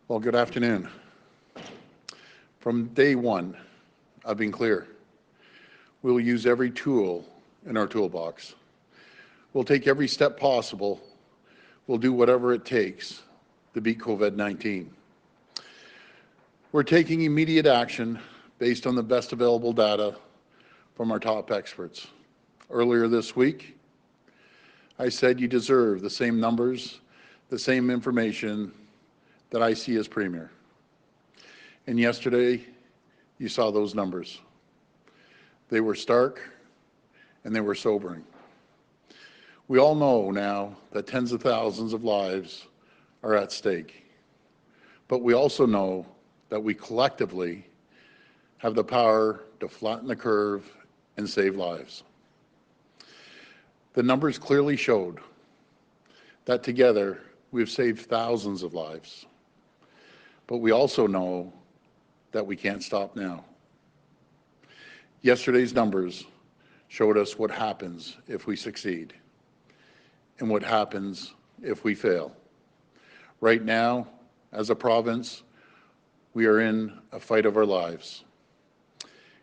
Well, good afternoon. From day one, I've been clear. We'll use every tool in our toolbox. We'll take every step possible. We'll do whatever it takes to beat COVID-19. We're taking immediate action based on the best available data from our top experts. Earlier this week, I said you deserve the same numbers, the same information that I see as Premier. And yesterday, you saw those numbers. They were stark and they were sobering. We all know now that tens of thousands of lives are at stake. But we also know that we collectively have the power to flatten the curve and save lives. The numbers clearly showed that together we've saved thousands of lives. But we also know that we can't stop now. Yesterday's numbers showed us what happens if we succeed and what happens if we fail. Right now, as a province, we are in a fight of our lives.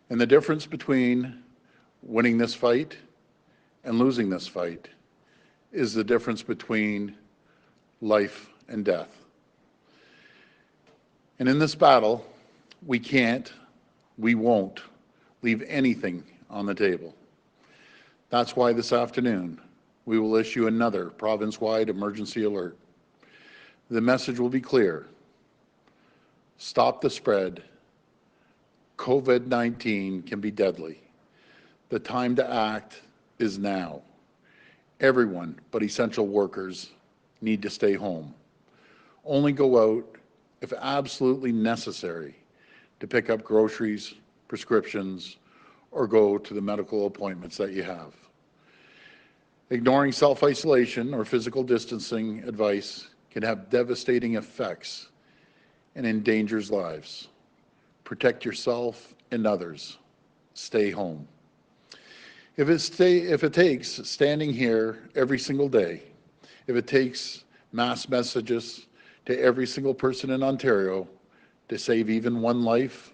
And the difference between winning this fight and losing this fight is the difference between life and death. And in this battle, we can't, we won't leave anything on the table. That's why this afternoon, we will issue another province-wide emergency alert. The message will be clear. Stop the spread. COVID-19 can be deadly. The time to act is now. Everyone but essential workers need to stay home. Only go out if absolutely necessary to pick up groceries, prescriptions, or go to the medical appointments that you have. Ignoring self-isolation or physical distancing advice can have devastating effects and endangers lives. Protect yourself and others. Stay home. If it takes standing here every single day, if it takes mass messages to every single person in Ontario to save even one life,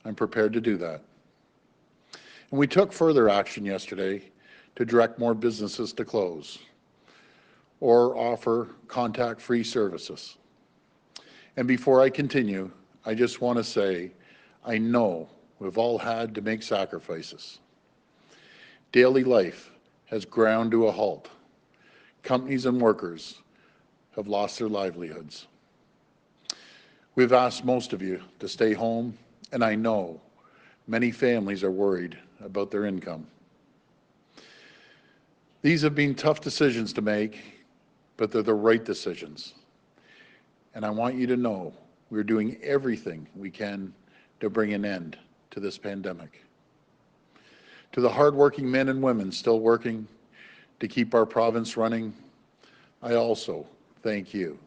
I'm prepared to do that. And we took further action yesterday to direct more businesses to close or offer contact-free services. And before I continue, I just want to say, I know we've all had to make sacrifices. Daily life has ground to a halt. Companies and workers have lost their livelihoods. We've asked most of you to stay home, and I know many families are worried about their income. These have been tough decisions to make, but they're the right decisions. And I want you to know we're doing everything we can to bring an end to this pandemic. To the hardworking men and women still working to keep our province running, I also thank you.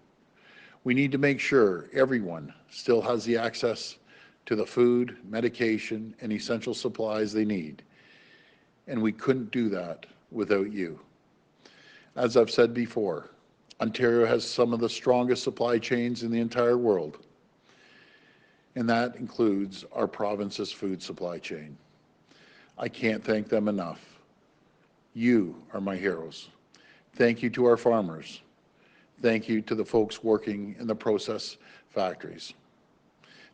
We need to make sure everyone still has the access to the food, medication, and essential supplies they need. And we couldn't do that without you. As I've said before, Ontario has some of the strongest supply chains in the entire world. And that includes our province's food supply chain. I can't thank them enough. You are my heroes. Thank you to our farmers. Thank you to the folks working in the process factories.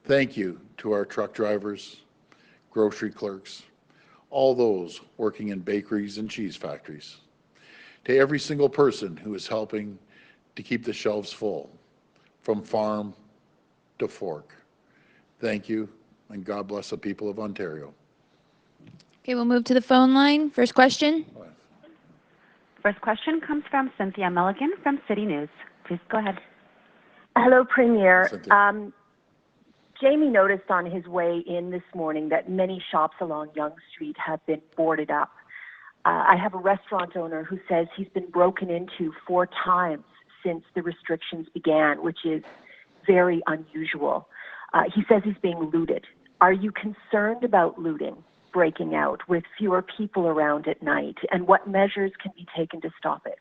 Thank you to our truck drivers, grocery clerks, all those working in bakeries and cheese factories. To every single person who is helping to keep the shelves full, from farm to fork. Thank you, and God bless the people of Ontario. Okay, we'll move to the phone line. First question. First question comes from Cynthia Milligan from City News. Please go ahead. Hello, Premier. Jamie noticed on his way in this morning that many shops along Yonge Street have been boarded up. I have a restaurant owner who says he's been broken into 4 times since the restrictions began, which is very unusual. He says he's being looted. Are you concerned about looting breaking out with fewer people around at night, and what measures can be taken to stop it?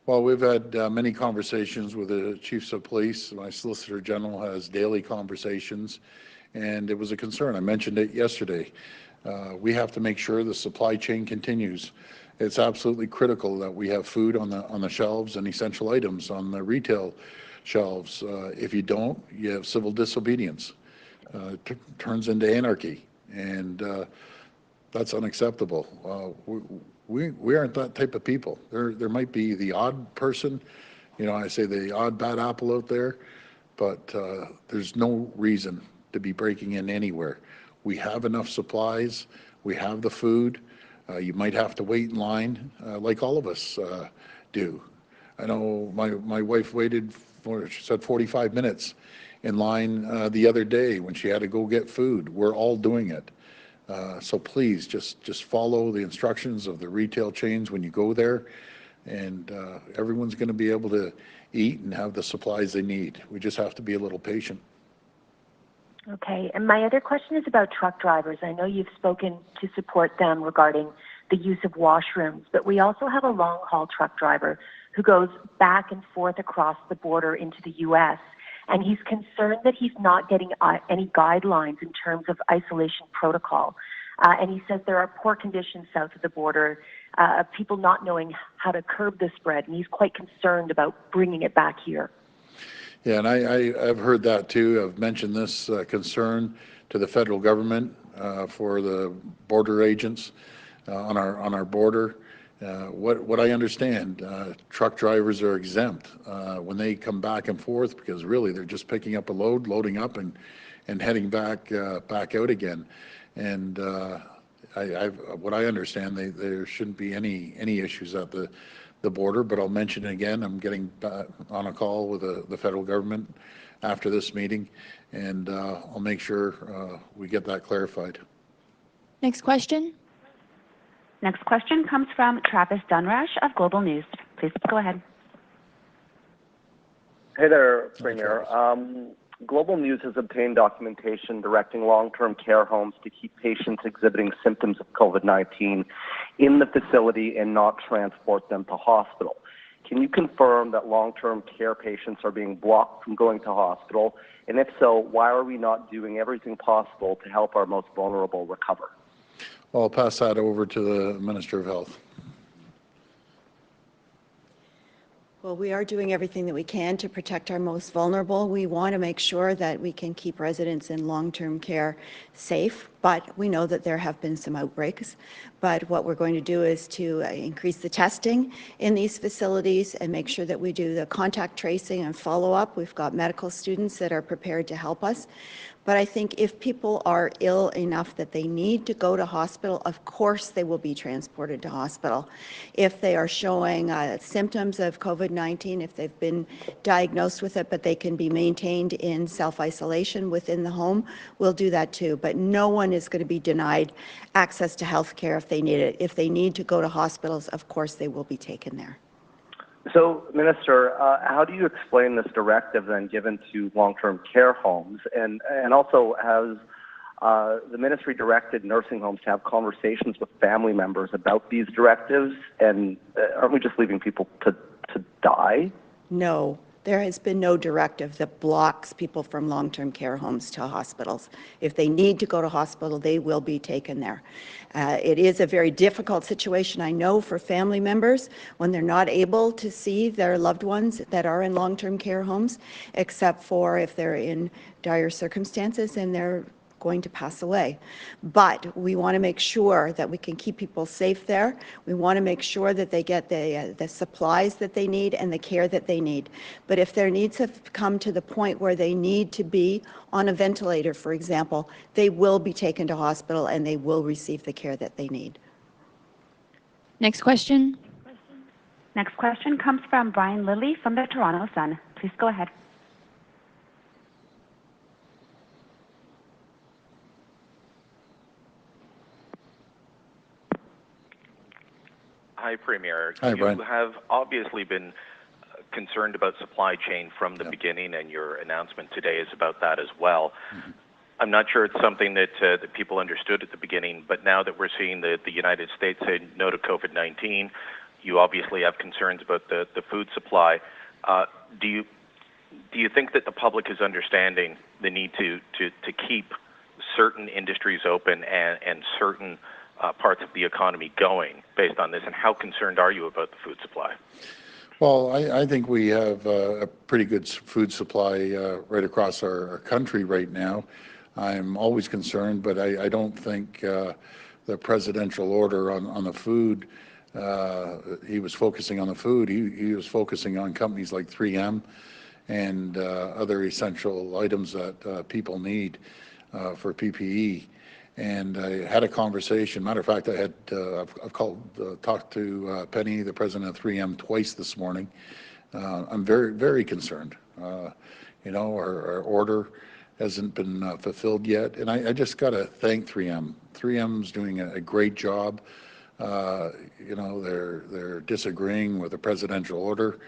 Well, we've had many conversations with the chiefs of police. My Solicitor General has daily conversations, and it was a concern. I mentioned it yesterday. We have to make sure the supply chain continues. It's absolutely critical that we have food on the shelves and essential items on the retail shelves. If you don't, you have civil disobedience. Turns into anarchy, and that's unacceptable. We aren't that type of people. There might be the odd person, I say the odd bad apple out there, but there's no reason to be breaking in anywhere. We have enough supplies. We have the food. You might have to wait in line, like all of us do. I know my wife waited for, she said, 45 minutes in line the other day when she had to go get food. We're all doing it. So please, just follow the instructions of the retail chains when you go there, and everyone's going to be able to eat and have the supplies they need. We just have to be a little patient. Okay, and my other question is about truck drivers. I know you've spoken to support them regarding the use of washrooms, but we also have a long-haul truck driver who goes back and forth across the border into the U.S., and he's concerned that he's not getting any guidelines in terms of isolation protocol. And he says there are poor conditions south of the border, people not knowing how to curb the spread, and he's quite concerned about bringing it back here. Yeah, and I've heard that too. I've mentioned this concern to the federal government for the border agents on our border. What I understand, truck drivers are exempt when they come back and forth, because really they're just picking up a load, loading up, and heading back out again. And what I understand, there shouldn't be any issues at the border. But I'll mention it again. I'm getting on a call with the federal government after this meeting, and I'll make sure we get that clarified. Next question. Next question comes from Travis Dunrash of Global News. Please go ahead. Hey there, Premier. Global News has obtained documentation directing long-term care homes to keep patients exhibiting symptoms of COVID-19 in the facility and not transport them to hospital. Can you confirm that long-term care patients are being blocked from going to hospital? And if so, why are we not doing everything possible to help our most vulnerable recover? Well, I'll pass that over to the Minister of Health. Well, we are doing everything that we can to protect our most vulnerable. We want to make sure that we can keep residents in long-term care safe, but we know that there have been some outbreaks. But what we're going to do is to increase the testing in these facilities and make sure that we do the contact tracing and follow-up. We've got medical students that are prepared to help us. But I think if people are ill enough that they need to go to hospital, of course they will be transported to hospital. If they are showing symptoms of COVID-19, if they've been diagnosed with it, but they can be maintained in self-isolation within the home, we'll do that too. But no one is going to be denied access to health care if they need it. If they need to go to hospitals, of course they will be taken there. So, Minister, how do you explain this directive then given to long-term care homes? And also, has the ministry directed nursing homes to have conversations with family members about these directives? And aren't we just leaving people to die? No. There has been no directive that blocks people from long-term care homes to hospitals. If they need to go to hospital, they will be taken there. It is a very difficult situation, I know, for family members when they're not able to see their loved ones that are in long-term care homes, except for if they're in dire circumstances and they're going to pass away. But we want to make sure that we can keep people safe there. We want to make sure that they get the supplies that they need and the care that they need. But if their needs have come to the point where they need to be on a ventilator, for example, they will be taken to hospital and they will receive the care that they need. Next question. Next question comes from Brian Lilly from the Toronto Sun. Please go ahead. Hi, Premier. Hi, Brian. You have obviously been concerned about supply chain from the beginning, and your announcement today is about that as well. Mm-hmm. I'm not sure it's something that people understood at the beginning, but now that we're seeing the United States say no to COVID-19, you obviously have concerns about the food supply. Do you think that the public is understanding the need to keep certain industries open and certain parts of the economy going based on this? And how concerned are you about the food supply? Well, I think we have a pretty good food supply right across our country right now. I'm always concerned, but I don't think the presidential order on the food, he was focusing on the food. He was focusing on companies like 3M and other essential items that people need for PPE. And I had a conversation. Matter of fact, I've talked to Penny, the president of 3M, twice this morning. I'm very, very concerned. Our order hasn't been fulfilled yet, and I just got to thank 3M. 3M's doing a great job. They're disagreeing with the presidential order,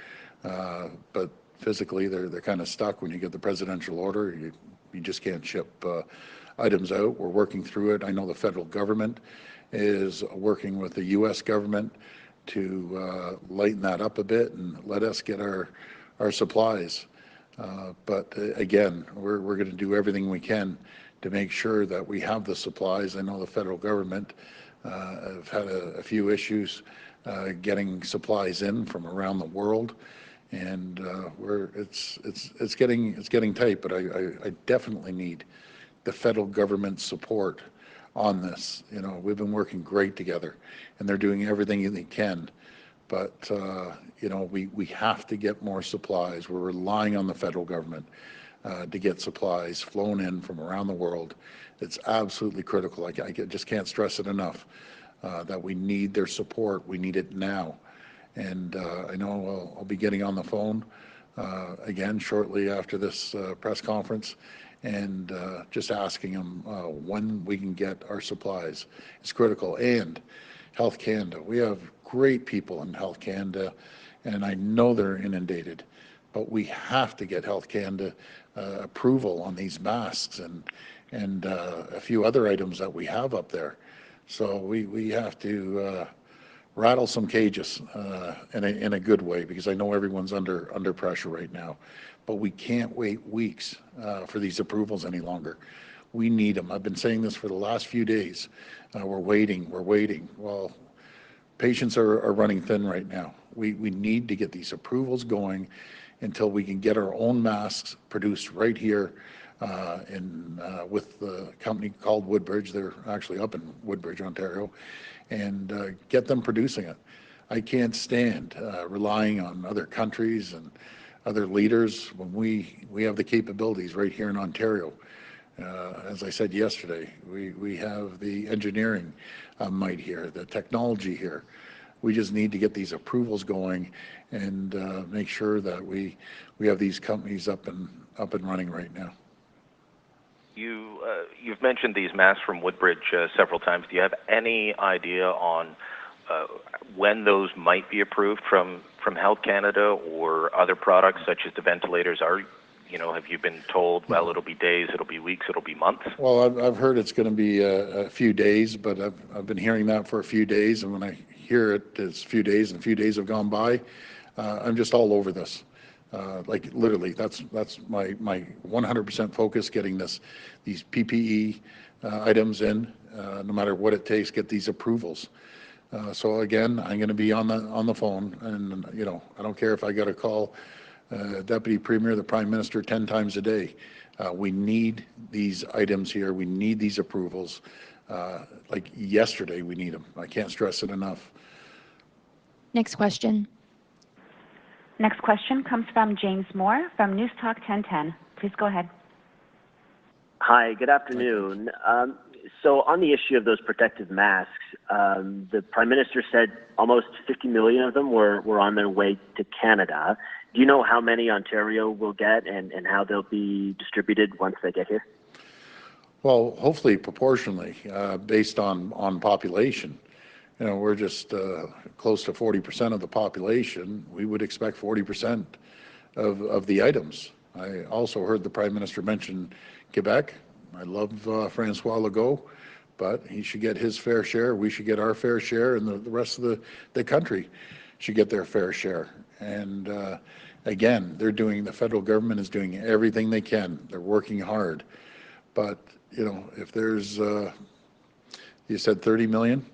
but physically they're kind of stuck. When you get the presidential order, you just can't ship items out. We're working through it. I know the federal government is working with the U.S. government to lighten that up a bit and let us get our supplies. But again, we're going to do everything we can to make sure that we have the supplies. I know the federal government have had a few issues getting supplies in from around the world, and it's getting tight. But I definitely need the federal government's support on this. We've been working great together, and they're doing everything they can. But we have to get more supplies. We're relying on the federal government to get supplies flown in from around the world. It's absolutely critical. I just can't stress it enough that we need their support. We need it now. And I know I'll be getting on the phone again shortly after this press conference and just asking them when we can get our supplies. It's critical. And Health Canada, we have great people in Health Canada, and I know they're inundated, but we have to get Health Canada approval on these masks and a few other items that we have up there. So we have to rattle some cages in a good way, because I know everyone's under pressure right now. But we can't wait weeks for these approvals any longer. We need them. I've been saying this for the last few days. We're waiting. Well, patients are running thin right now. We need to get these approvals going until we can get our own masks produced right here with the company called Woodbridge. They're actually up in Woodbridge, Ontario, and get them producing it. I can't stand relying on other countries and other leaders when we have the capabilities right here in Ontario. As I said yesterday, we have the engineering might here, the technology here. We just need to get these approvals going and make sure that we have these companies up and running right now. You've mentioned these masks from Woodbridge several times. Do you have any idea on when those might be approved from Health Canada or other products such as the ventilators? Have you been told, well, it'll be days, it'll be weeks, it'll be months? Well, I've heard it's going to be a few days, but I've been hearing that for a few days, and when I hear it's a few days and a few days have gone by, I'm just all over this. Like literally, that's my 100% focus, getting these PPE items in, no matter what it takes, get these approvals. So again, I'm going to be on the phone, and I don't care if I got to call Deputy Premier, the Prime Minister 10 times a day. We need these items here. We need these approvals. Like yesterday, we need them. I can't stress it enough. Next question. Next question comes from James Moore from News Talk 1010. Please go ahead. Hi, good afternoon. So on the issue of those protective masks, the Prime Minister said almost 50 million of them were on their way to Canada. Do you know how many Ontario will get and how they'll be distributed once they get here? Well, hopefully proportionally, based on population. We're just close to 40% of the population. We would expect 40% of the items. I also heard the Prime Minister mention Quebec. I love Francois Legault, but he should get his fair share. We should get our fair share, and the rest of the country. should get their fair share. And again, the federal government is doing everything they can. They're working hard. But, you know, if there's, you said 30 million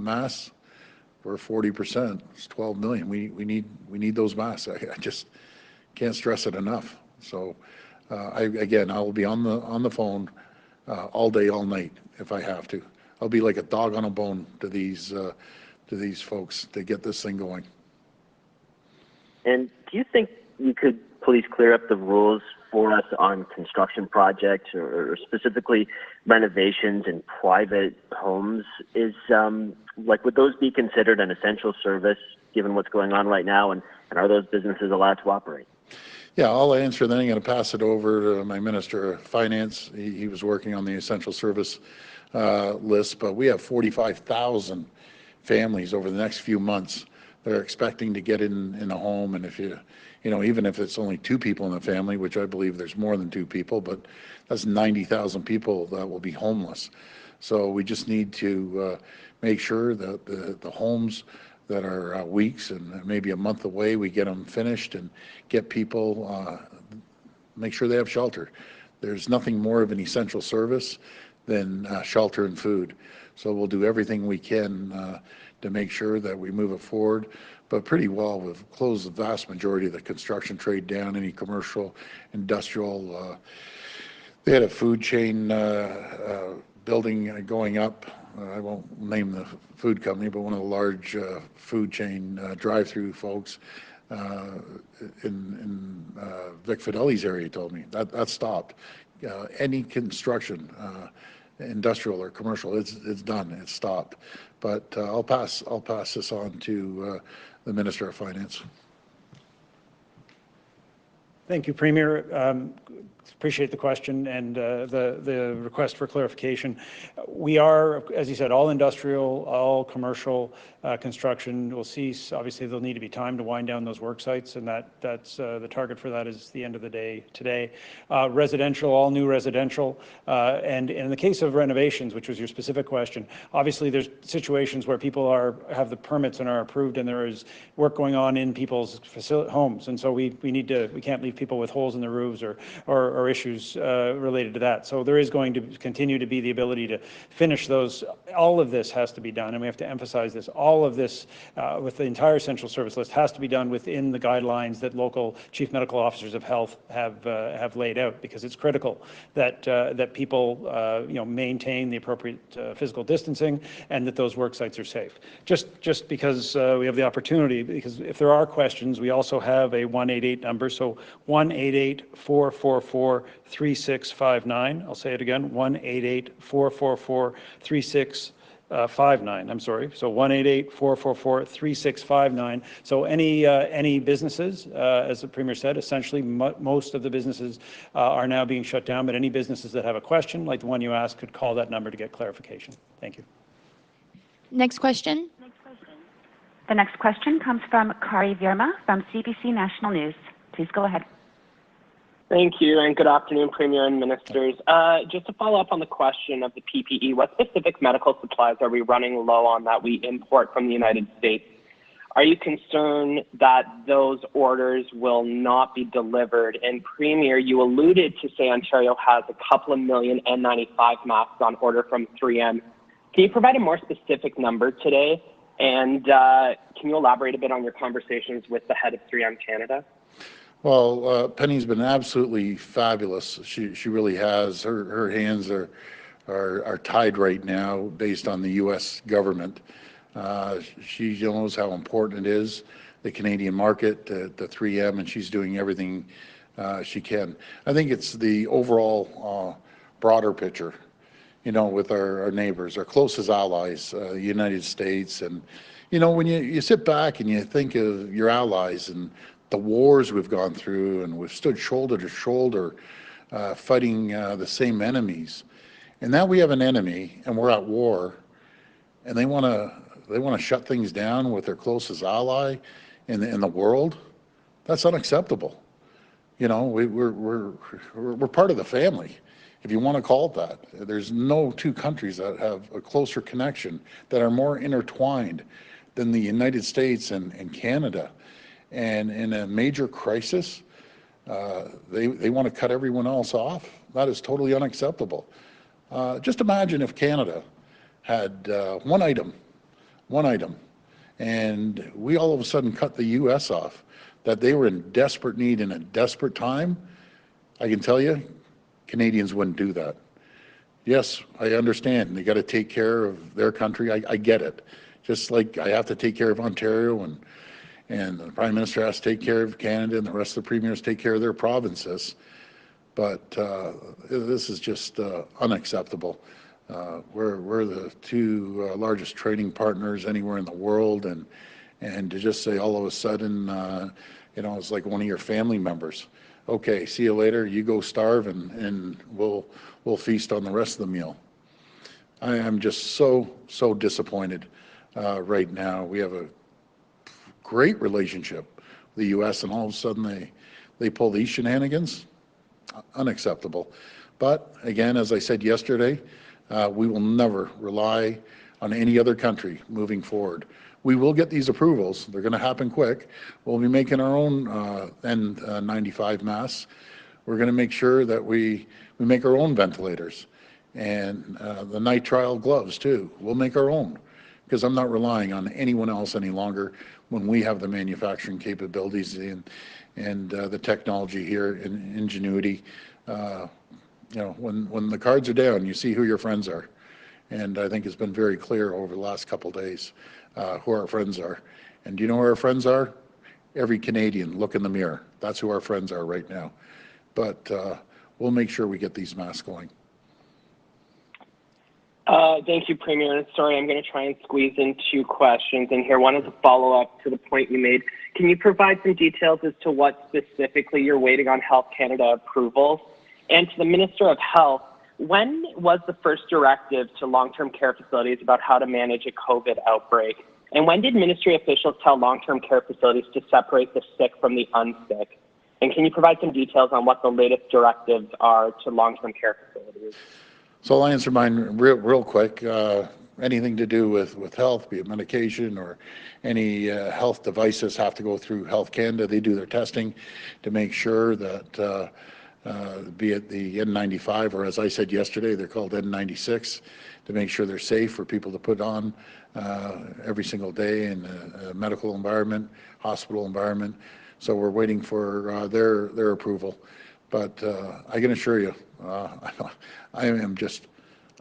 masks, we're 40%, it's 12 million. We need those masks. I just can't stress it enough. So again, I will be on the phone all day, all night if I have to. I'll be like a dog on a bone to these folks to get this thing going. And do you think you could please clear up the rules for us on construction projects or specifically renovations in private homes? Would those be considered an essential service given what's going on right now, and are those businesses allowed to operate? Yeah, I'll answer, then I'm going to pass it over to my Minister of Finance. He was working on the essential service list, but we have 45,000 families over the next few months that are expecting to get in a home. And if you know, even if it's only 2 people in the family, which I believe there's more than 2 people, but that's 90,000 people that will be homeless. So we just need to make sure that the homes that are weeks and maybe a month away, we get them finished and get people, make sure they have shelter. There's nothing more of an essential service than shelter and food. So we'll do everything we can to make sure that we move it forward. But pretty well, we've closed the vast majority of the construction trade down, any commercial, industrial. They had a food chain building going up. I won't name the food company, but one of the large food chain drive-through folks in Vic Fideli's area told me that stopped. Any construction, industrial or commercial, it's done. It's stopped. But I'll pass this on to the Minister of Finance. Thank you, Premier. Appreciate the question and the request for clarification. We are, as you said, all industrial, all commercial construction will cease. Obviously, there'll need to be time to wind down those work sites, and that's the target for that is the end of the day today. Residential, all new residential, and in the case of renovations, which was your specific question, obviously there's situations where people have the permits and are approved, and there is work going on in people's homes, and so we can't leave people with holes in their roofs or issues related to that. So there is going to continue to be the ability to finish those. All of this has to be done, and we have to emphasize this. All of this, with the entire essential service list, has to be done within the guidelines that local chief medical officers of health have laid out, because it's critical that people maintain the appropriate physical distancing and that those work sites are safe. Just because we have the opportunity, because if there are questions, we also have a 188 number. So 1-888-444-3659. I'll say it again, 1-888-444-3659. I'm sorry. So 1-888-444-3659. So any businesses, as the Premier said, essentially most of the businesses are now being shut down, but any businesses that have a question, like the one you asked, could call that number to get clarification. Thank you. Next question. The next question comes from Kari Virma from CBC National News. Please go ahead. Thank you, and good afternoon, Premier and Ministers. Just to follow up on the question of the PPE, what specific medical supplies are we running low on that we import from the United States? Are you concerned that those orders will not be delivered? And Premier, you alluded to say Ontario has a couple of million N95 masks on order from 3M. Can you provide a more specific number today? And can you elaborate a bit on your conversations with the head of 3M Canada? Well, Penny's been absolutely fabulous. She really has. Her hands are tied right now based on the U.S. government. She knows how important it is, the Canadian market, the 3M, and she's doing everything she can. I think it's the overall broader picture, you know, with our neighbors, our closest allies, the United States. And, you know, when you sit back and you think of your allies and the wars we've gone through, and we've stood shoulder to shoulder fighting the same enemies, and now we have an enemy and we're at war, and they want to shut things down with their closest ally in the world. That's unacceptable. You know, we're part of the family, if you want to call it that. There's no two countries that have a closer connection, that are more intertwined than the United States and Canada. And in a major crisis, they want to cut everyone else off. That is totally unacceptable. Just imagine if Canada had one item, and we all of a sudden cut the U.S. off, that they were in desperate need in a desperate time. I can tell you, Canadians wouldn't do that. Yes, I understand. They got to take care of their country. I get it. Just like I have to take care of Ontario, and the Prime Minister has to take care of Canada, and the rest of the premiers take care of their provinces. But this is just unacceptable. We're the two largest trading partners anywhere in the world, and to just say all of a sudden, you know, it's like one of your family members. Okay, see you later. You go starve, and we'll feast on the rest of the meal. I am just so disappointed right now. We have a great relationship with the U.S., and all of a sudden they pull these shenanigans. Unacceptable. But again, as I said yesterday, we will never rely on any other country moving forward. We will get these approvals. They're going to happen quick. We'll be making our own N95 masks. We're going to make sure that we make our own ventilators, and the nitrile gloves too. We'll make our own, because I'm not relying on anyone else any longer when we have the manufacturing capabilities and the technology here and ingenuity. You know, when the cards are down, you see who your friends are. And I think it's been very clear over the last couple of days who our friends are. And do you know who our friends are? Every Canadian, look in the mirror. That's who our friends are right now. But we'll make sure we get these masks going. Thank you, Premier. Sorry, I'm going to try and squeeze in two questions in here. One is a follow-up to the point you made. Can you provide some details as to what specifically you're waiting on Health Canada approvals? And to the Minister of Health, when was the first directive to long-term care facilities about how to manage a COVID outbreak? And when did ministry officials tell long-term care facilities to separate the sick from the unsick? And can you provide some details on what the latest directives are to long-term care facilities? So I'll answer mine real quick. Anything to do with health, be it medication or any health devices, have to go through Health Canada. They do their testing to make sure that, be it the N95, or as I said yesterday, they're called N96, to make sure they're safe for people to put on every single day in a medical environment, hospital environment. So we're waiting for their approval. But I can assure you,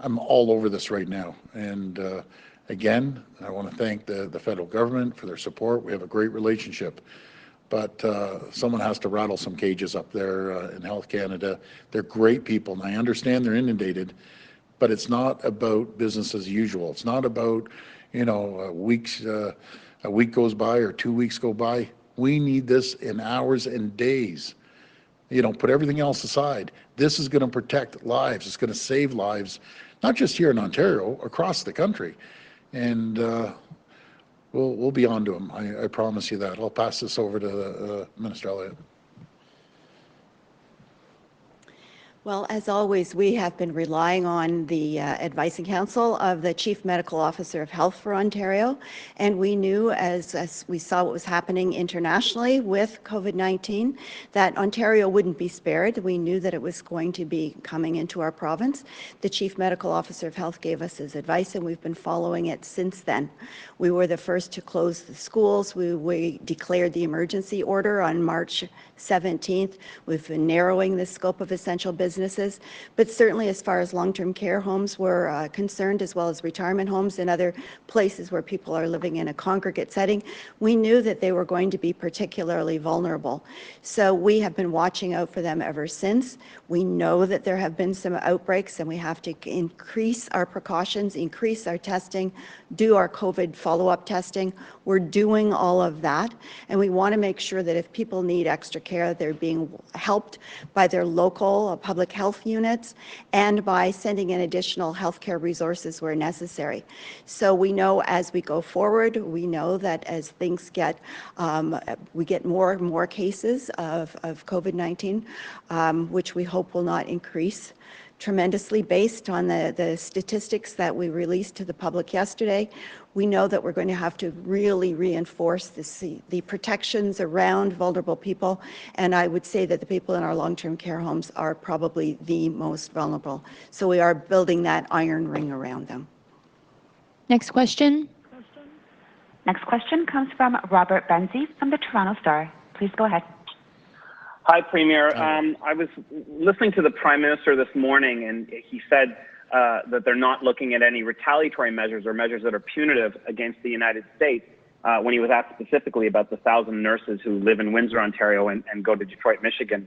I'm all over this right now. And again, I want to thank the federal government for their support. We have a great relationship. But someone has to rattle some cages up there in Health Canada. They're great people, and I understand they're inundated, but it's not about business as usual. It's not about, you know, a week goes by or 2 weeks go by. We need this in hours and days. You know, put everything else aside. This is going to protect lives. It's going to save lives, not just here in Ontario, across the country. And we'll be on to them. I promise you that. I'll pass this over to Minister Elliott. Well, as always, we have been relying on the advice and counsel of the Chief Medical Officer of Health for Ontario, and we knew as we saw what was happening internationally with COVID-19 that Ontario wouldn't be spared. We knew that it was going to be coming into our province. The Chief Medical Officer of Health gave us his advice, and we've been following it since then. We were the first to close the schools. We declared the emergency order on March 17th. We've been narrowing the scope of essential businesses, but certainly as far as long-term care homes were concerned, as well as retirement homes and other places where people are living in a congregate setting, we knew that they were going to be particularly vulnerable. So we have been watching out for them ever since. We know that there have been some outbreaks, and we have to increase our precautions, increase our testing, do our COVID follow-up testing. We're doing all of that, and we want to make sure that if people need extra care, they're being helped by their local public health units and by sending in additional healthcare resources where necessary. So we know as we go forward, we know that as things get, we get more and more cases of COVID-19, which we hope will not increase tremendously based on the statistics that we released to the public yesterday. We know that we're going to have to really reinforce the protections around vulnerable people, and I would say that the people in our long-term care homes are probably the most vulnerable. So we are building that iron ring around them. Next question. Next question comes from Robert Benzie from the Toronto Star. Please go ahead. Hi, Premier. I was listening to the Prime Minister this morning, and he said that they're not looking at any retaliatory measures or measures that are punitive against the United States when he was asked specifically about the 1,000 nurses who live in Windsor, Ontario, and go to Detroit, Michigan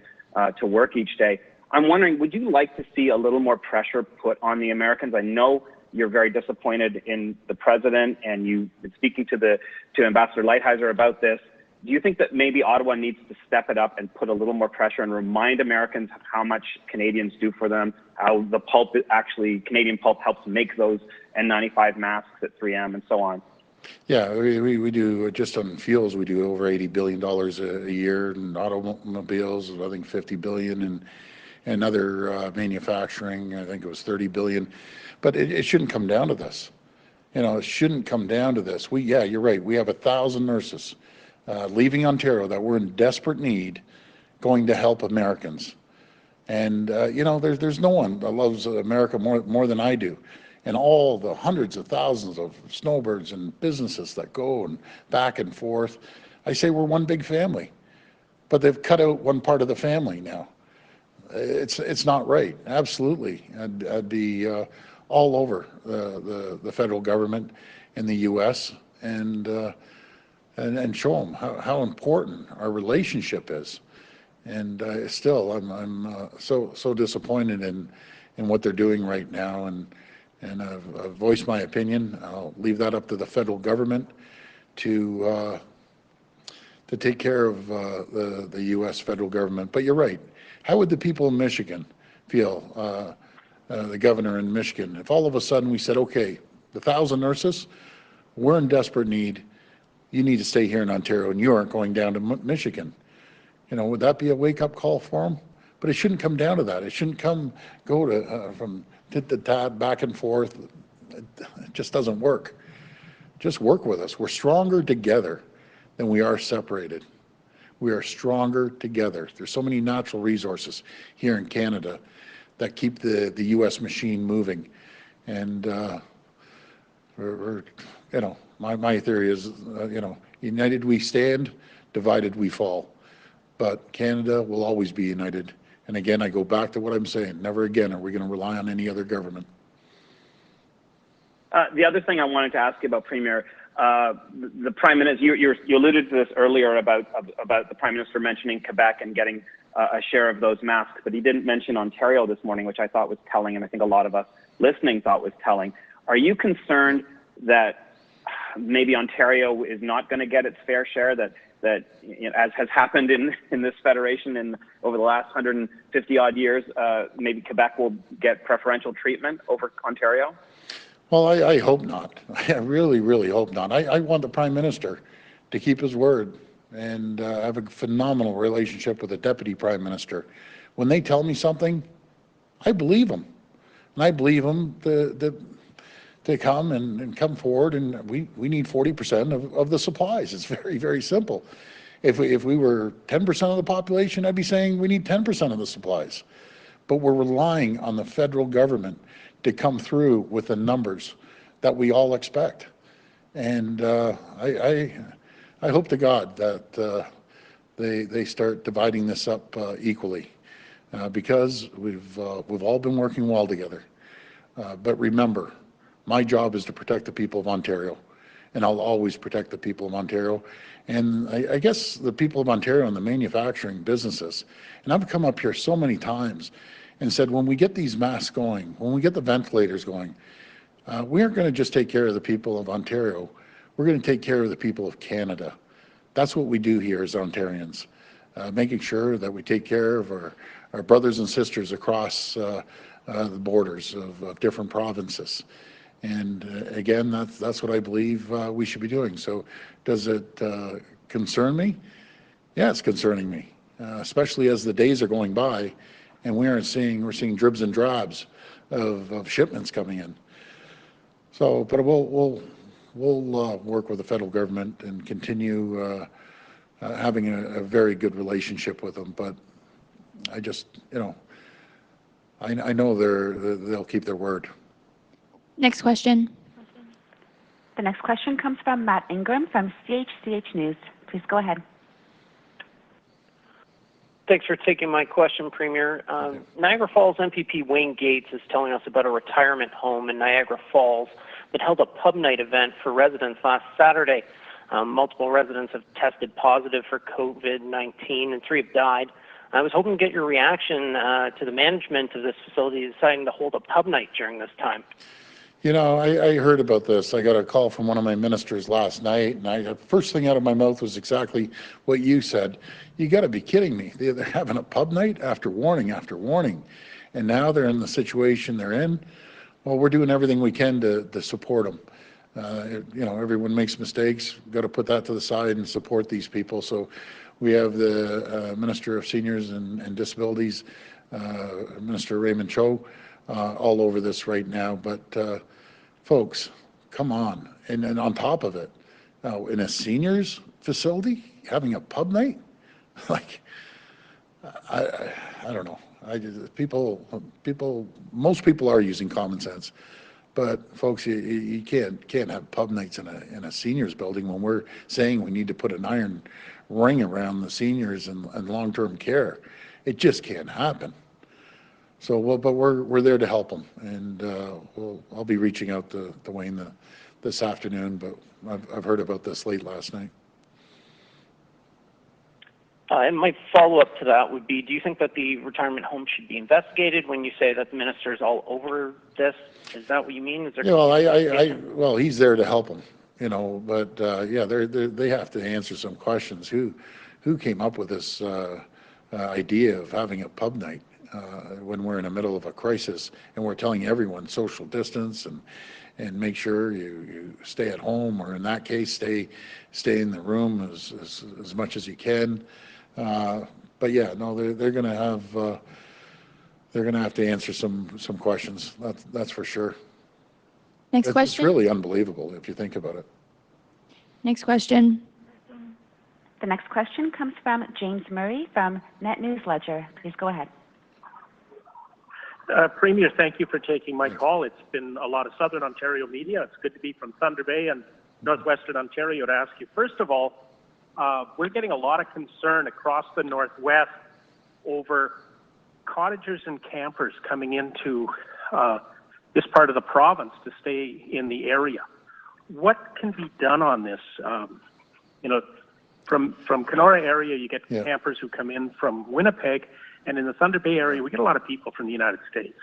to work each day. I'm wondering, would you like to see a little more pressure put on the Americans? I know you're very disappointed in the president, and you've been speaking to Ambassador Lighthizer about this. Do you think that maybe Ottawa needs to step it up and put a little more pressure and remind Americans how much Canadians do for them, how the pulp Canadian pulp helps make those N95 masks at 3M and so on? Yeah, we do, just on fuels, we do over $80 billion a year, and automobiles, I think $50 billion, and other manufacturing, I think it was $30 billion. But it shouldn't come down to this. You know, it shouldn't come down to this. Yeah, you're right. We have 1,000 nurses leaving Ontario that we're in desperate need, going to help Americans. And you know, there's no one that loves America more than I do. And all the hundreds of thousands of snowbirds and businesses that go and back and forth, I say we're one big family. But they've cut out one part of the family now. It's not right. Absolutely, I'd be all over the federal government in the U.S. and show them how important our relationship is. And still, I'm so disappointed in what they're doing right now. And I've voiced my opinion. I'll leave that up to the federal government to take care of the U.S. federal government. But you're right. How would the people in Michigan feel, the governor in Michigan, if all of a sudden we said, okay, the 1,000 nurses, we're in desperate need. You need to stay here in Ontario, and you aren't going down to Michigan. You know, would that be a wake-up call for them? But it shouldn't come down to that. It shouldn't go to from tit to tat, back and forth. It just doesn't work. Just work with us. We're stronger together than we are separated. We are stronger together. There's so many natural resources here in Canada that keep the U.S. machine moving. And we're you know, my theory is, you know, united we stand, divided we fall. But Canada will always be united. And again, I go back to what I'm saying. Never again are we going to rely on any other government. The other thing I wanted to ask you about, Premier, the Prime Minister, you alluded to this earlier about the Prime Minister mentioning Quebec and getting a share of those masks, but he didn't mention Ontario this morning, which I thought was telling, and I think a lot of us listening thought was telling. Are you concerned that maybe Ontario is not going to get its fair share, that you know, as has happened in this federation over the last 150 odd years, maybe Quebec will get preferential treatment over Ontario? Well, I hope not. I really, really hope not. I want the Prime Minister to keep his word, and I have a phenomenal relationship with the Deputy Prime Minister. When they tell me something, I believe them. And I believe them to come and come forward, and we need 40% of the supplies. It's very, very simple. If we were 10% of the population, I'd be saying we need 10% of the supplies. But we're relying on the federal government to come through with the numbers that we all expect. And I hope to God that they start dividing this up equally, because we've all been working well together. But remember, my job is to protect the people of Ontario, and I'll always protect the people of Ontario. And I guess the people of Ontario and the manufacturing businesses, and I've come up here so many times and said, when we get these masks going, when we get the ventilators going, we aren't going to just take care of the people of Ontario. We're going to take care of the people of Canada. That's what we do here as Ontarians, making sure that we take care of our brothers and sisters across the borders of different provinces. And again, that's what I believe we should be doing. So does it concern me? Yeah, it's concerning me, especially as the days are going by and we're seeing dribs and drabs of shipments coming in. So, but we'll work with the federal government and continue having a very good relationship with them. But I just, I know they'll keep their word. Next question. The next question comes from Matt Ingram from CHCH News. Please go ahead. Thanks for taking my question, Premier. Niagara Falls MPP Wayne Gates is telling us about a retirement home in Niagara Falls that held a pub night event for residents last Saturday. Multiple residents have tested positive for COVID-19 and 3 have died. I was hoping to get your reaction to the management of this facility deciding to hold a pub night during this time. I heard about this. I got a call from one of my ministers last night, and the first thing out of my mouth was exactly what you said. You got to be kidding me. They're having a pub night after warning, and now they're in the situation they're in. Well, we're doing everything we can to support them. Everyone makes mistakes. We've got to put that to the side and support these people. So we have the Minister of Seniors and Disabilities, Minister Raymond Cho, all over this right now. But folks, come on. And on top of it, in a seniors facility, having a pub night? Like, I don't know. Most people are using common sense. But folks, you can't have pub nights in a seniors building when we're saying we need to put an iron ring around the seniors and long-term care. It just can't happen. So, but we're there to help them, and I'll be reaching out to Wayne this afternoon. But I've heard about this late last night. And my follow-up to that would be, do you think that the retirement home should be investigated when you say that the minister is all over this? Is that what you mean? Is there well, he's there to help them, but yeah, they have to answer some questions. Who came up with this idea of having a pub night when we're in the middle of a crisis and we're telling everyone social distance and make sure you stay at home, or in that case, stay in the room as much as you can. But yeah, no, they're going to have to answer some questions. That's for sure. Next question. It's really unbelievable if you think about it. Next question. The next question comes from James Murray from Net News Ledger. Please go ahead. Premier, thank you for taking my call. It's been a lot of Southern Ontario media. It's good to be from Thunder Bay and Northwestern Ontario to ask you. First of all, we're getting a lot of concern across the Northwest over cottagers and campers coming into this part of the province to stay in the area. What can be done on this? From Kenora area, you get campers who come in from Winnipeg, and in the Thunder Bay area, we get a lot of people from the United States.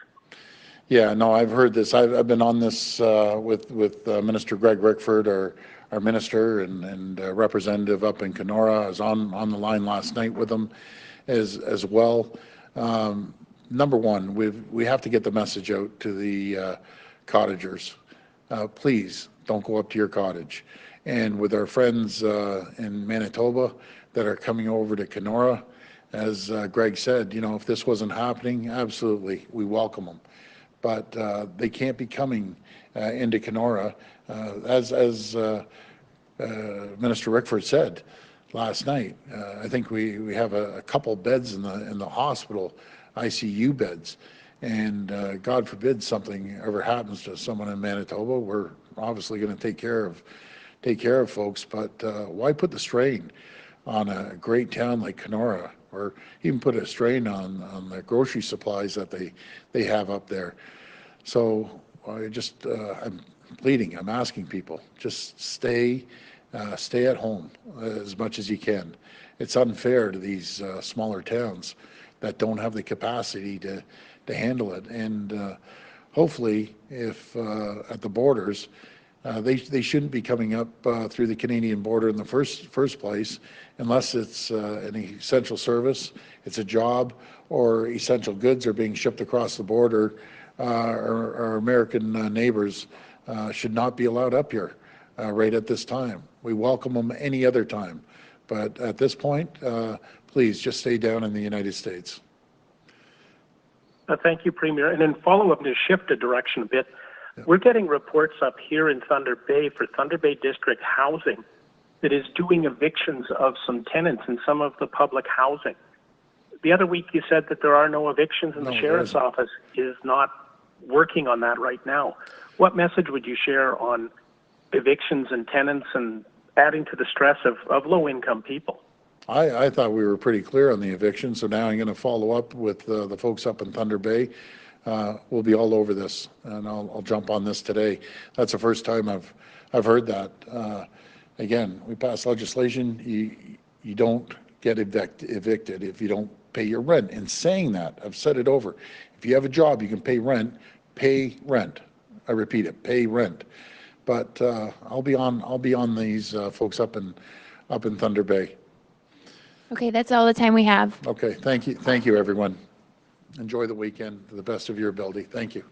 Yeah, no, I've heard this. I've been on this with Minister Greg Rickford, our minister and representative up in Kenora. I was on the line last night with them as well. Number one, we have to get the message out to the cottagers. Please don't go up to your cottage. And with our friends in Manitoba that are coming over to Kenora, as Greg said, if this wasn't happening, absolutely, we welcome them. But they can't be coming into Kenora, as Minister Rickford said last night. I think we have a couple beds in the hospital, ICU beds, and God forbid something ever happens to someone in Manitoba. We're obviously going to take care of folks, but why put the strain on a great town like Kenora, or even put a strain on the grocery supplies that they have up there? So I'm pleading, I'm asking people, just stay at home as much as you can. It's unfair to these smaller towns that don't have the capacity to handle it. And hopefully, if at the borders, they shouldn't be coming up through the Canadian border in the first place, unless it's an essential service, it's a job, or essential goods are being shipped across the border. Our American neighbors should not be allowed up here right at this time. We welcome them any other time, but at this point, please just stay down in the United States. Thank you, Premier. And in follow-up, to shift the direction a bit, we're getting reports up here in Thunder Bay for Thunder Bay District Housing that is doing evictions of some tenants in some of the public housing. The other week you said that there are no evictions and the Sheriff's Office is not working on that right now. What message would you share on evictions and tenants and adding to the stress of low-income people? I thought we were pretty clear on the eviction, so now I'm going to follow up with the folks up in Thunder Bay. We'll be all over this, and I'll jump on this today. That's the first time I've heard that. Again, we pass legislation. You don't get evicted if you don't pay your rent. In saying that, I've said it over. If you have a job, you can pay rent. Pay rent. I repeat it. Pay rent. But I'll be on these folks up in Thunder Bay. Okay, that's all the time we have. Okay, thank you, everyone. Enjoy the weekend to the best of your ability. Thank you.